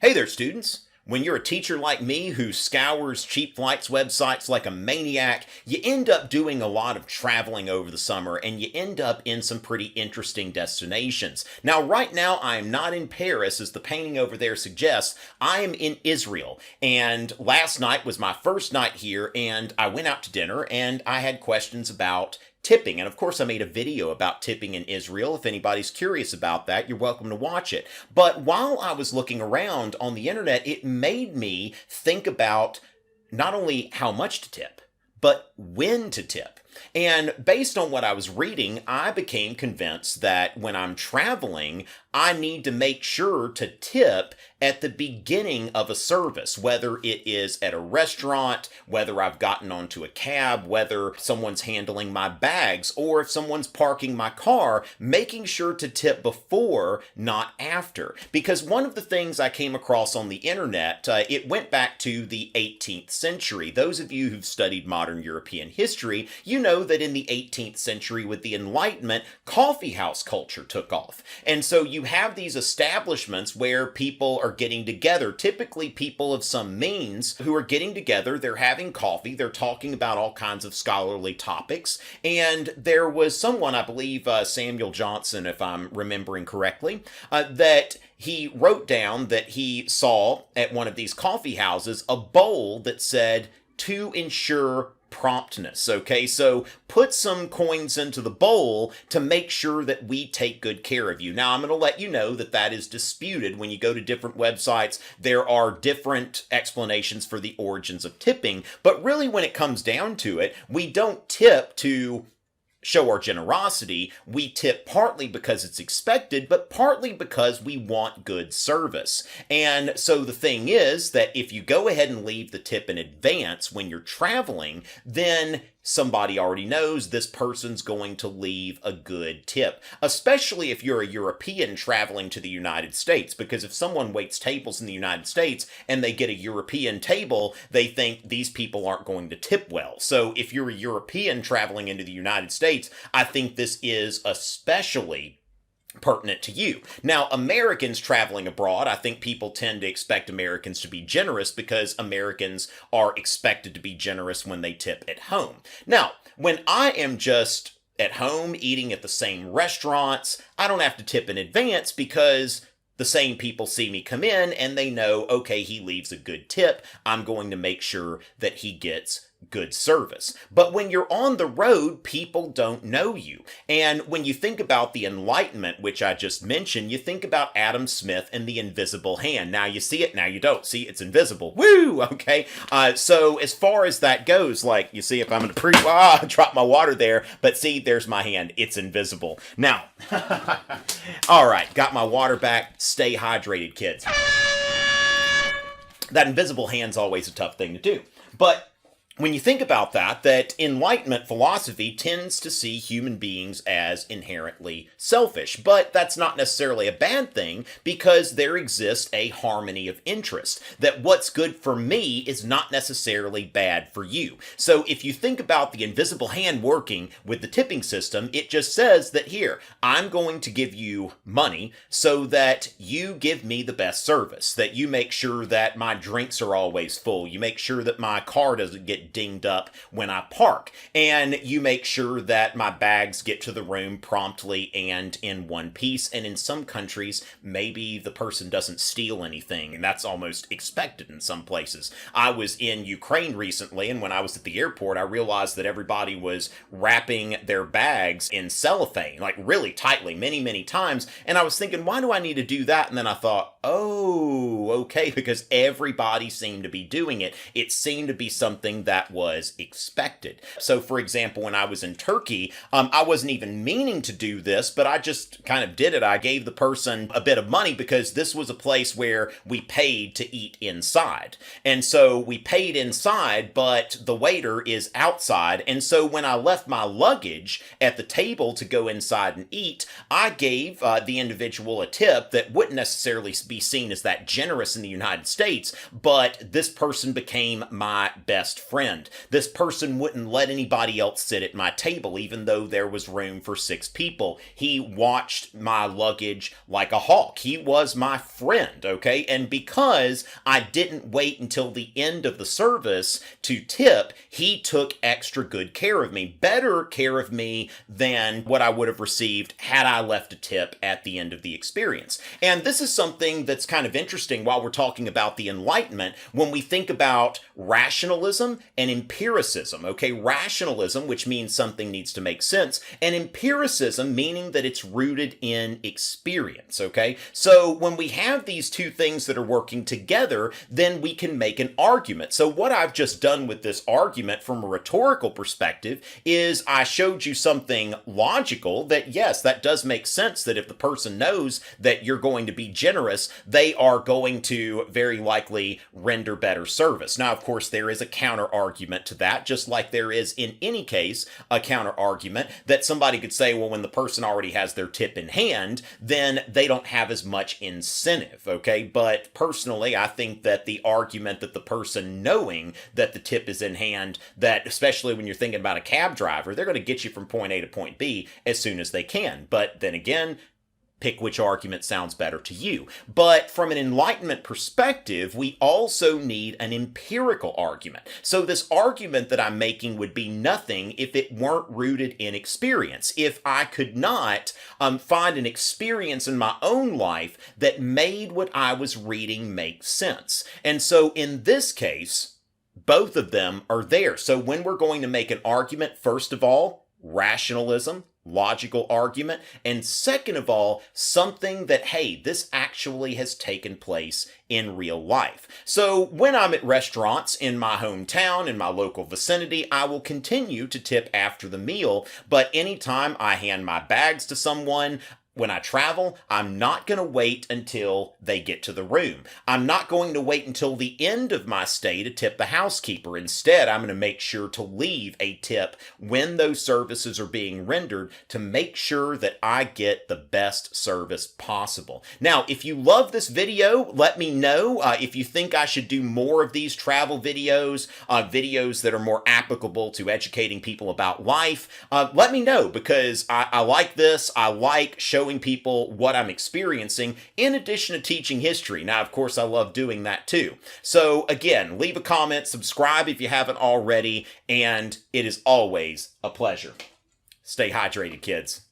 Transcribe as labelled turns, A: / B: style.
A: Hey there, students. When you're a teacher like me who scours cheap flights websites like a maniac, you end up doing a lot of traveling over the summer and you end up in some pretty interesting destinations. Now, right now, I am not in Paris, as the painting over there suggests. I am in Israel. And last night was my first night here, and I went out to dinner and I had questions about tipping. And of course, I made a video about tipping in Israel. If anybody's curious about that, you're welcome to watch it. But while I was looking around on the internet, it made me think about not only how much to tip, but when to tip. And based on what I was reading, I became convinced that when I'm traveling, I need to make sure to tip at the beginning of a service, whether it is at a restaurant, whether I've gotten onto a cab, whether someone's handling my bags, or if someone's parking my car, making sure to tip before, not after. Because one of the things I came across on the internet, it went back to the 18th century. Those of you who've studied modern European history, you know that in the 18th century with the Enlightenment, coffee house culture took off. And so you have these establishments where people are getting together, typically people of some means who are getting together, they're having coffee, they're talking about all kinds of scholarly topics, and there was someone, I believe Samuel Johnson, if I'm remembering correctly, that he wrote down that he saw at one of these coffee houses a bowl that said, "To ensure promptness." Okay, so put some coins into the bowl to make sure that we take good care of you. Now, I'm going to let you know that that is disputed. When you go to different websites, there are different explanations for the origins of tipping, but really when it comes down to it, we don't tip to show our generosity. We tip partly because it's expected, but partly because we want good service. And so the thing is that if you go ahead and leave the tip in advance when you're traveling, then somebody already knows this person's going to leave a good tip, especially if you're a European traveling to the United States, because if someone waits tables in the United States and they get a European table, they think these people aren't going to tip well. So if you're a European traveling into the United States, I think this is especially pertinent to you. Now, Americans traveling abroad, I think people tend to expect Americans to be generous because Americans are expected to be generous when they tip at home. Now, when I am just at home eating at the same restaurants, I don't have to tip in advance because the same people see me come in and they know, okay, he leaves a good tip. I'm going to make sure that he gets good service. But when you're on the road, people don't know you. And when you think about the Enlightenment, which I just mentioned, you think about Adam Smith and the invisible hand. Now you see it, now you don't. See, it's invisible. Woo! Okay. So as far as that goes, like, you see if I'm going to I dropped my water there, but see, there's my hand. It's invisible. Now, all right, got my water back. Stay hydrated, kids. That invisible hand's always a tough thing to do. But when you think about that Enlightenment philosophy tends to see human beings as inherently selfish. But that's not necessarily a bad thing because there exists a harmony of interest. That what's good for me is not necessarily bad for you. So if you think about the invisible hand working with the tipping system, it just says that here, I'm going to give you money so that you give me the best service. That you make sure that my drinks are always full. You make sure that my car doesn't get dinged up when I park, and you make sure that my bags get to the room promptly and in one piece. And in some countries, maybe the person doesn't steal anything, and that's almost expected in some places. I was in Ukraine recently, and when I was at the airport, I realized that everybody was wrapping their bags in cellophane, like really tightly, many, many times. And I was thinking, why do I need to do that? And then I thought, oh, okay, because everybody seemed to be doing it. It seemed to be something that was expected. So for example, when I was in Turkey, I wasn't even meaning to do this, but I just kind of did it. I gave the person a bit of money because this was a place where we paid to eat inside. And so we paid inside, but the waiter is outside. And so when I left my luggage at the table to go inside and eat, I gave the individual a tip that wouldn't necessarily be seen as that generous in the United States, but this person became my best friend friend. This person wouldn't let anybody else sit at my table, even though there was room for 6 people. He watched my luggage like a hawk. He was my friend, okay? And because I didn't wait until the end of the service to tip, he took extra good care of me, better care of me than what I would have received had I left a tip at the end of the experience. And this is something that's kind of interesting while we're talking about the Enlightenment when we think about rationalism and empiricism, okay? Rationalism, which means something needs to make sense, and empiricism, meaning that it's rooted in experience, okay? So when we have these two things that are working together, then we can make an argument. So what I've just done with this argument from a rhetorical perspective is I showed you something logical that, yes, that does make sense, that if the person knows that you're going to be generous, they are going to very likely render better service. Now, of course, there is a counter argument to that, just like there is in any case a counter argument that somebody could say, well, when the person already has their tip in hand, then they don't have as much incentive, okay? But personally, I think that the argument that the person knowing that the tip is in hand, that especially when you're thinking about a cab driver, they're going to get you from point A to point B as soon as they can. But then again, pick which argument sounds better to you. But from an Enlightenment perspective, we also need an empirical argument. So this argument that I'm making would be nothing if it weren't rooted in experience. If I could not find an experience in my own life that made what I was reading make sense. And so in this case, both of them are there. So when we're going to make an argument, first of all, rationalism, logical argument, and second of all, something that, hey, this actually has taken place in real life. So when I'm at restaurants in my hometown, in my local vicinity, I will continue to tip after the meal, but anytime I hand my bags to someone, when I travel, I'm not going to wait until they get to the room. I'm not going to wait until the end of my stay to tip the housekeeper. Instead, I'm going to make sure to leave a tip when those services are being rendered to make sure that I get the best service possible. Now, if you love this video, let me know. If you think I should do more of these travel videos, videos that are more applicable to educating people about life, let me know, because I like this. I like showing people what I'm experiencing in addition to teaching history. Now, of course, I love doing that too. So again, leave a comment, subscribe if you haven't already, and it is always a pleasure. Stay hydrated, kids.